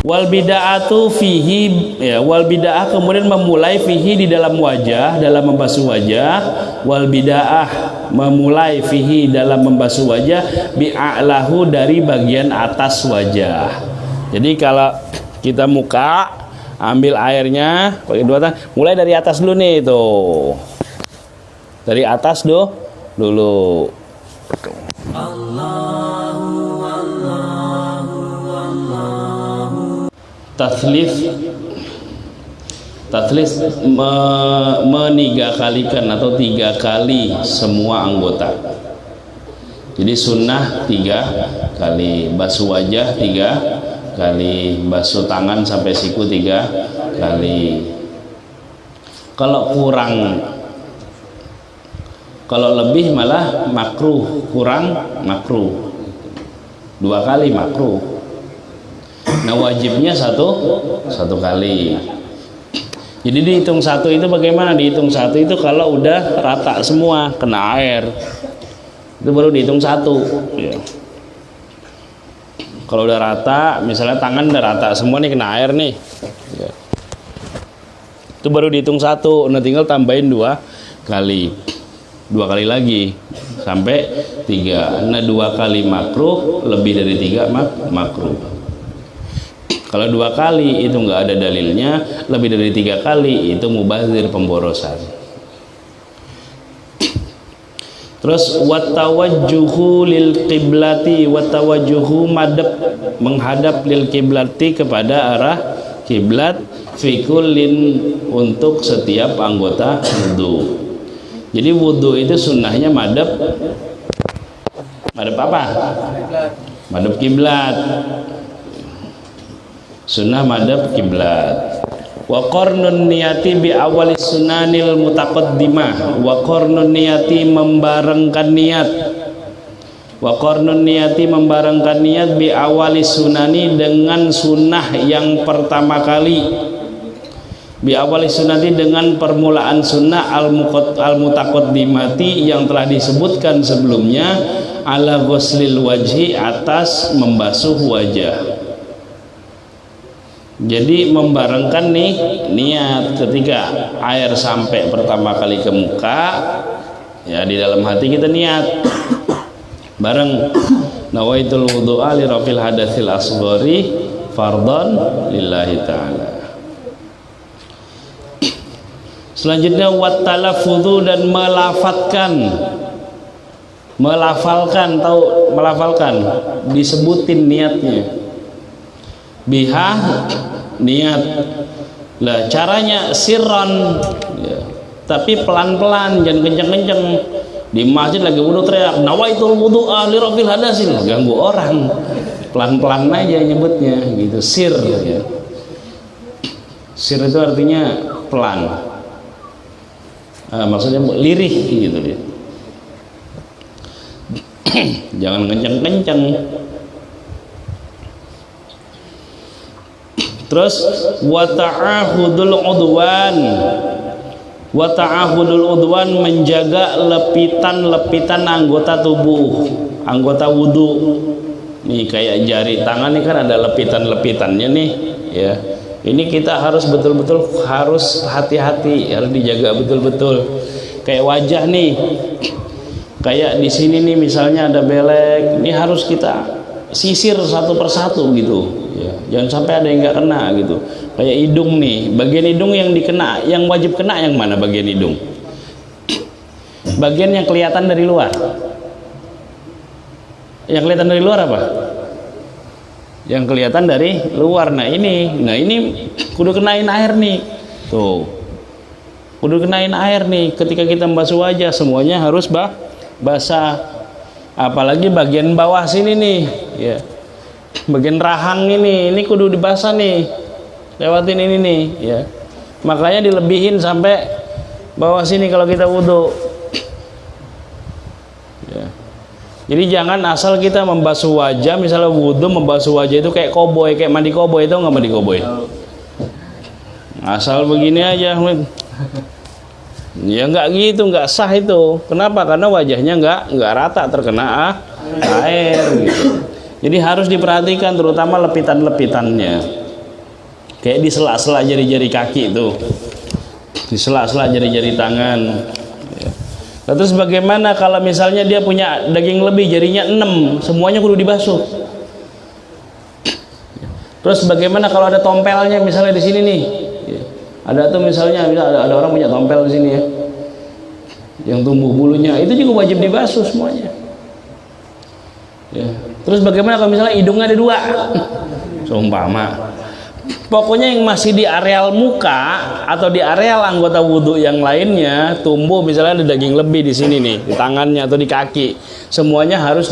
Wal bid'atu fihi, ya, wal bid'ah kemudian memulai fihi di dalam wajah, dalam membasuh wajah. Wal bid'ah memulai fihi dalam membasuh wajah bi'a'lahu dari bagian atas wajah. Jadi kalau kita muka, ambil airnya pakai dua tangan, mulai dari atas dulu nih tuh. Dari atas dulu. Tathlis meniga-kalikan atau 3 kali semua anggota. Jadi sunnah 3 kali, basuh wajah 3 kali, basuh tangan sampai siku 3 kali. Kalau lebih malah makruh, kurang makruh. 2 kali makruh. Nah wajibnya satu kali. Jadi dihitung 1 itu bagaimana? Dihitung 1 itu kalau udah rata semua kena air, itu baru dihitung 1 ya. Kalau udah rata, misalnya tangan udah rata semua nih kena air nih ya, itu baru dihitung 1. Nah tinggal tambahin 2 kali lagi sampai 3. Nah 2 kali makruh, lebih dari 3 makruh. Kalau 2 kali itu nggak ada dalilnya, lebih dari 3 kali itu mubazir, pemborosan. Terus watawajjuhu lil qiblati, watawajjuhu madhab, menghadap lil qiblati kepada arah kiblat, fi kullin untuk setiap anggota wudu. Jadi wudu itu sunnahnya madhab apa? Madhab kiblat. Sunnah madhab kiblat. Wa qarnun niyati bi awali sunanil mutaqaddimah. Wa qarnun niyati membarengkan niat. Wa qarnun niyati membarengkan niat bi awali sunani dengan sunnah yang pertama kali. Bi awali sunati dengan permulaan sunnah al mutaqaddimati yang telah disebutkan sebelumnya, ala ghuslil wajhi, atas membasuh wajah. Jadi membarengkan nih niat ketika air sampai pertama kali ke muka, ya di dalam hati kita niat bareng, nawaitul wudu'a li rafil hadatsil asghari fardhan lillahi ta'ala. Selanjutnya wattalaffudzu, dan melafalkan, disebutin niatnya. Biha, niat lah, caranya sirron ya, tapi pelan-pelan, jangan kenceng-kenceng. Di masjid lagi wudu teriak nawaitul wudu'a li rafil hadasin, ganggu orang. Pelan-pelan aja nyebutnya gitu, sir ya. Sir itu artinya pelan, maksudnya lirih gitu ya. Jangan kenceng-kenceng. Terus wata'ahudul udwan, menjaga lepitan anggota tubuh, anggota wudu. Nih kayak jari tangan ini kan ada lepitannya nih ya. Ini kita harus betul-betul harus hati-hati, harus dijaga betul-betul. Kayak wajah nih, kayak di sini nih misalnya ada belek, ini harus kita sisir satu persatu gitu ya, jangan sampai ada yang nggak kena gitu. Kayak hidung nih, bagian hidung yang dikena, yang wajib kena yang mana? Bagian hidung, bagian yang kelihatan dari luar. Yang kelihatan dari luar apa? Yang kelihatan dari luar. Nah ini kudu kenain air nih tuh, kudu kenain air nih. Ketika kita membasuh wajah semuanya harus basah, apalagi bagian bawah sini nih ya, bagian rahang ini kudu dibasah nih, lewatin ini nih ya. Makanya dilebihin sampai bawah sini kalau kita wudhu ya. Jadi jangan asal kita membasuh wajah, misalnya wudhu membasuh wajah itu kayak koboi, kayak mandi koboi. Itu nggak mandi koboi, asal begini aja ya, nggak gitu, nggak sah itu. Kenapa? Karena wajahnya nggak rata terkena air gitu. Jadi harus diperhatikan terutama lepitan-lepitannya Kayak di sela-sela jari-jari kaki itu, di sela-sela jari-jari tangan. Ya. Nah, terus bagaimana kalau misalnya dia punya daging lebih, jarinya 6, semuanya kudu dibasuh. Terus bagaimana kalau ada tompelnya misalnya di sini nih? Ya. Ada tuh misalnya ada orang punya tompel di sini ya, yang tumbuh bulunya, itu juga wajib dibasuh semuanya. Ya. Terus bagaimana kalau misalnya hidungnya ada 2? Seumpama. Pokoknya yang masih di areal muka atau di areal anggota wudhu yang lainnya tumbuh, misalnya ada daging lebih di sini nih, di tangannya atau di kaki, semuanya harus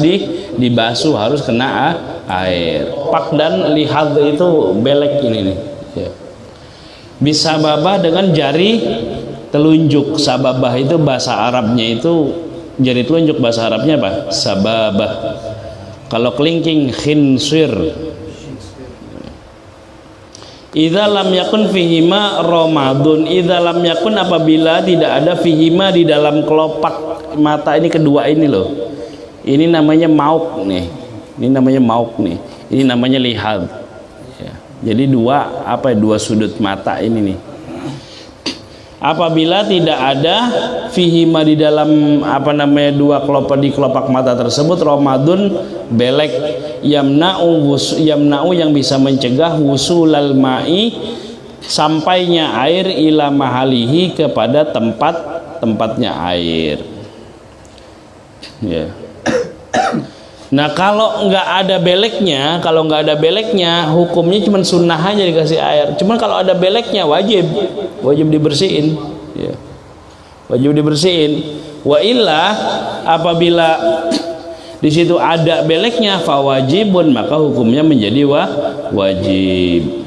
dibasuh, harus kena air. Pak dan lihat itu belek ini nih. Ya. Bisa babah dengan jari telunjuk. Sababah itu bahasa Arabnya itu jari telunjuk, bahasa Arabnya apa? Sababah. Kalau kelingking khinsir. Idza lam yakun fihima ramadun, idza lam yakun apabila tidak ada fihima di dalam kelopak mata ini kedua ini loh. Ini namanya mauk nih. Ini namanya mauk nih. Ini namanya lihat. Ya. Jadi dua sudut mata ini nih. Apabila tidak ada fihima di dalam dua kelopak di kelopak mata tersebut ramadun belek yamna'u yang bisa mencegah wusulal ma'i sampainya air ila mahalihi kepada tempatnya air. Ya. Nah kalau nggak ada beleknya, hukumnya cuma sunnah aja dikasih air. Cuman kalau ada beleknya wajib dibersihin. Ya. Wajib dibersihin. Wa illa apabila di situ ada beleknya fawajibun, maka hukumnya menjadi wajib.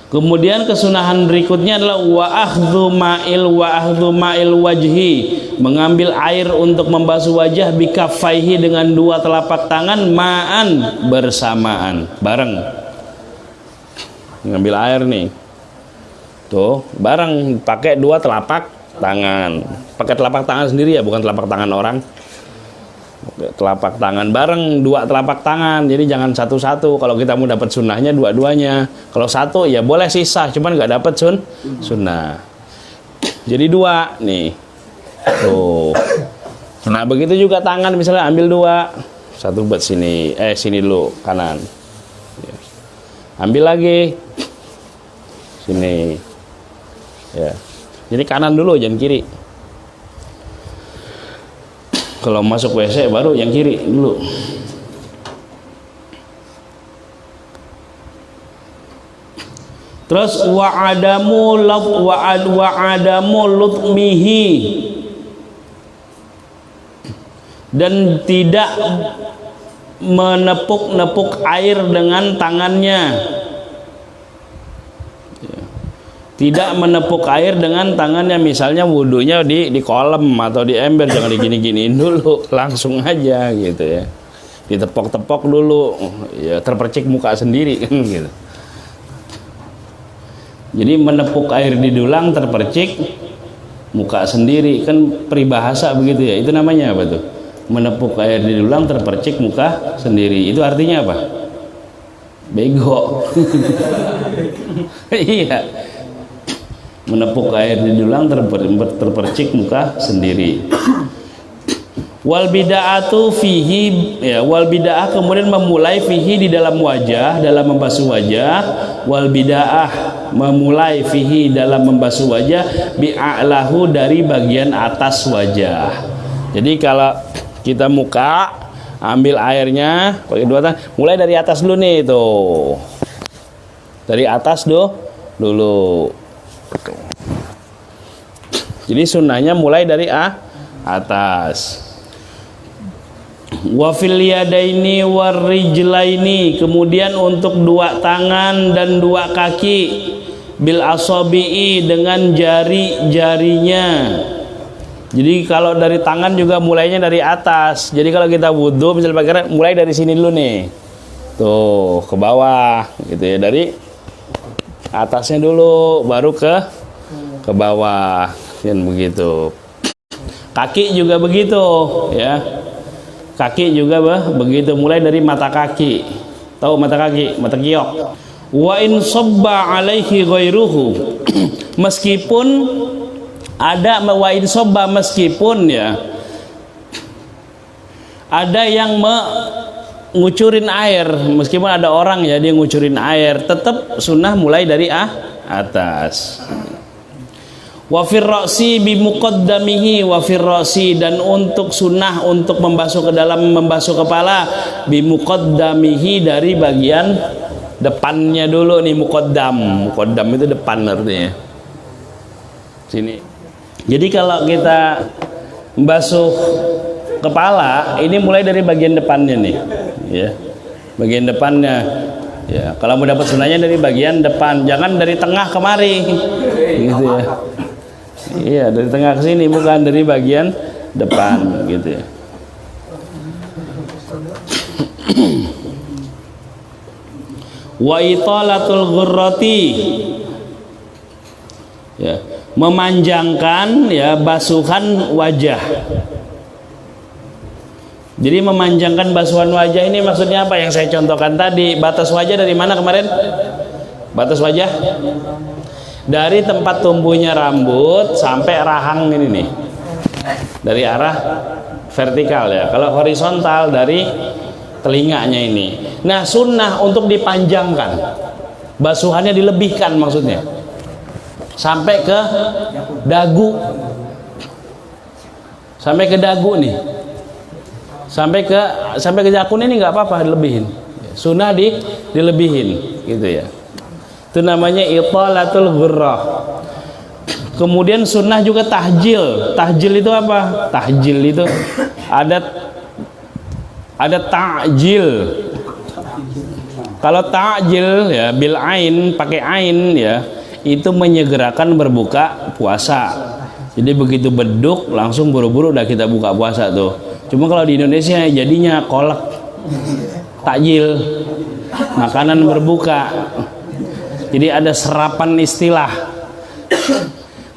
Kemudian kesunahan berikutnya adalah wa akhdhu ma'il wajhi, mengambil air untuk membasuh wajah bikaffaihi dengan 2 telapak tangan ma'an bersamaan, bareng. Ngambil air nih. Tuh, bareng pakai 2 telapak tangan. Pakai telapak tangan sendiri ya, bukan telapak tangan orang. Telapak tangan bareng, 2 telapak tangan, jadi jangan satu-satu. Kalau kita mau dapat sunnahnya dua-duanya. Kalau satu ya boleh sisa, cuman nggak dapat sunnah. Jadi 2 nih, tuh. Nah begitu juga tangan, misalnya ambil 2, satu buat sini, sini dulu kanan, ambil lagi sini, ya. Jadi kanan dulu, jangan kiri. Kalau masuk WC baru yang kiri dulu. Terus wa adamu lutmihi, dan tidak menepuk-nepuk air dengan tangannya. Tidak menepuk air dengan tangannya, misalnya wudhunya di kolam atau di ember, jangan digini-giniin dulu, langsung aja gitu ya, ditepok-tepok dulu, ya terpercik muka sendiri kan gitu. Jadi menepuk air di dulang terpercik muka sendiri, kan peribahasa begitu ya, itu namanya apa tuh? Menepuk air di dulang terpercik muka sendiri, itu artinya apa? Bego. Iya, menepuk air di dulang terpercik muka sendiri. Wal bida'atu fihi, ya, wal bida'ah kemudian memulai fihi di dalam wajah, dalam membasuh wajah. Wal bida'ah memulai fihi dalam membasuh wajah bi'a'lahu dari bagian atas wajah. Jadi kalau kita muka, ambil airnya pakai 2 tangan, mulai dari atas dulu nih, tuh. Dari atas dulu. Jadi sunnahnya mulai dari atas. Wa fil yadaini warijlaini, kemudian untuk 2 tangan dan 2 kaki, bil asabi'i dengan jari-jarinya. Jadi kalau dari tangan juga mulainya dari atas. Jadi kalau kita wudhu misalnya pakai, mulai dari sini dulu nih, tuh ke bawah gitu ya, dari atasnya dulu baru ke bawah, kan begitu. Kaki juga begitu ya, kaki juga begitu, mulai dari mata kaki. Tahu mata kaki, mata giok, Wa in sabba alaihi ghairuhu meskipun ada wa in sabba meskipun ya ada yang ngucurin air, meskipun ada orang ya dia ngucurin air, tetap sunnah mulai dari atas. Wa fir ra'si bi muqaddamihi wa fir ra'si, dan untuk sunnah untuk membasuh ke dalam membasuh kepala bi muqaddamihi dari bagian depannya dulu nih. Muqaddam itu depan artinya sini. Jadi kalau kita membasuh kepala ini mulai dari bagian depannya nih ya, bagian depannya ya. Kalau mau dapat sunnahnya dari bagian depan, jangan dari tengah kemari gitu ya. Iya, dari tengah ke sini, bukan dari bagian depan gitu ya. Wa italatul ghurrati ya, memanjangkan ya basuhan wajah. Jadi memanjangkan basuhan wajah ini maksudnya apa yang saya contohkan tadi? Batas wajah dari mana kemarin? Batas wajah dari tempat tumbuhnya rambut sampai rahang ini nih, dari arah vertikal ya. Kalau horizontal dari telinganya ini. Nah, sunnah untuk dipanjangkan, basuhannya dilebihkan maksudnya, sampai ke dagu, sampai ke dagu nih, sampai ke jakun ini nggak apa-apa dilebihin. Sunnah dilebihin gitu ya. Itu namanya italatul ghurrah. Kemudian sunnah juga tahjil. Tahjil itu apa? Tahjil itu ada ta'jil. Kalau ta'jil ya bil ain, pakai ain ya, itu menyegerakan berbuka puasa. Jadi begitu beduk langsung buru-buru udah kita buka puasa tuh. Cuma kalau di Indonesia jadinya kolak, takjil, makanan berbuka. Jadi ada serapan istilah.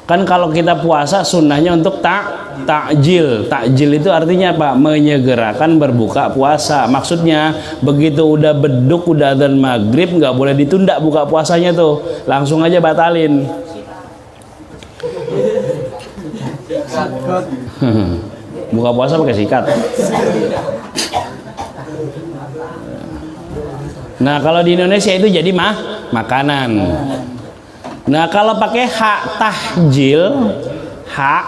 Kan kalau kita puasa sunnahnya untuk takjil. Takjil itu artinya apa? Menyegerakan berbuka puasa. Maksudnya begitu udah beduk, udah adzan maghrib, nggak boleh ditunda buka puasanya tuh. Langsung aja batalin. Buka puasa pakai sikat. Nah, kalau di Indonesia itu jadi makanan. Nah, kalau pakai hak tahjil, hak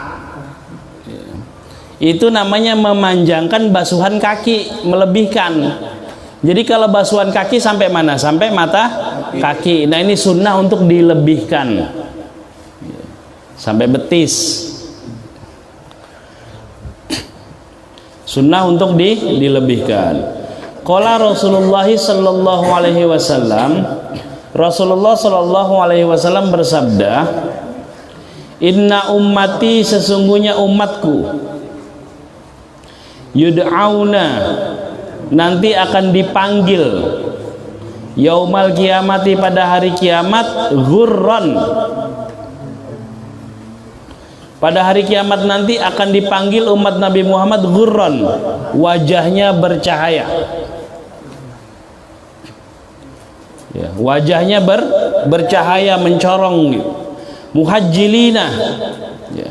itu namanya memanjangkan basuhan kaki, melebihkan. Jadi kalau basuhan kaki sampai mana? Sampai mata kaki. Nah, ini sunnah untuk dilebihkan sampai betis. Sunnah untuk dilebihkan. Qala Rasulullah sallallahu alaihi wasallam, Rasulullah sallallahu alaihi wasallam bersabda, "Inna ummati, sesungguhnya umatku, yud'auna, nanti akan dipanggil, yaumal kiamati, pada hari kiamat, ghurran. Pada hari kiamat nanti akan dipanggil umat Nabi Muhammad ghurran, wajahnya bercahaya. Ya, wajahnya bercahaya, mencorong. Muhajjilina. Ya.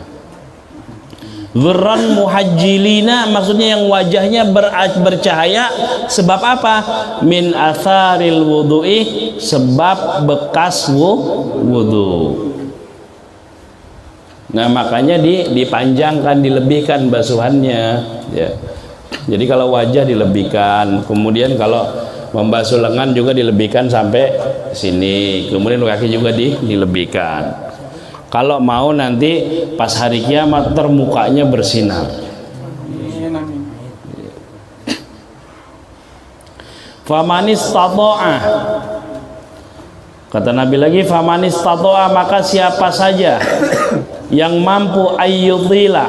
Ghurran muhajjilina, maksudnya yang wajahnya bercahaya sebab apa? Min atharil wudu'i, sebab bekas wudu. Nah, makanya dipanjangkan, dilebihkan basuhannya ya. Jadi kalau wajah dilebihkan, kemudian kalau membasuh lengan juga dilebihkan sampai sini, kemudian kaki juga dilebihkan. Kalau mau nanti pas hari kiamat mukanya bersinar. Famanis tato'ah, kata Nabi lagi, famanis tato'ah, maka siapa saja yang mampu ayyudhila,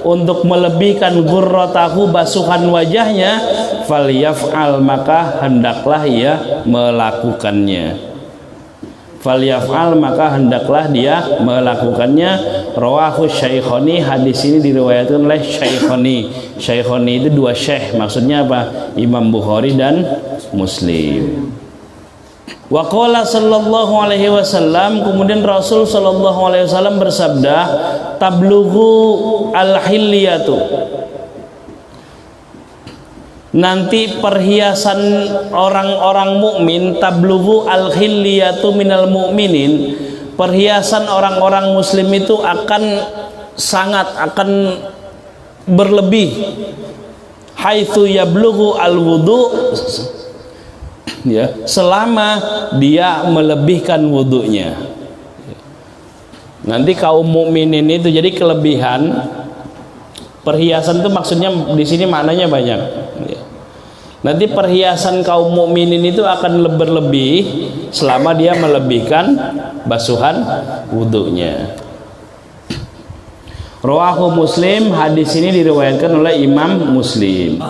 untuk melebihkan ghurratahu, basuhan wajahnya, falyaf'al, maka hendaklah ia melakukannya. Falyaf'al, maka hendaklah dia melakukannya. Rawahu Syaikhoni, hadis ini diriwayatkan oleh Syaikhoni. Syaikhoni itu dua syekh, maksudnya apa? Imam Bukhari dan Muslim. Wa qala sallallahu alaihi wasallam, kemudian Rasul sallallahu alaihi wasallam bersabda, tablughu al-hilyatu, nanti perhiasan orang-orang mukmin, tablughu al-hilyatu minal mu'minin, perhiasan orang-orang muslim itu akan berlebih, haitsu yablughu al-wudu, ya, selama dia melebihkan wudunya. Nanti kaum mukminin itu, jadi kelebihan perhiasan itu maksudnya di sini maknanya banyak. Nanti perhiasan kaum mukminin itu akan berlebih selama dia melebihkan basuhan wudunya. Rawahu Muslim, hadis ini diriwayatkan oleh Imam Muslim.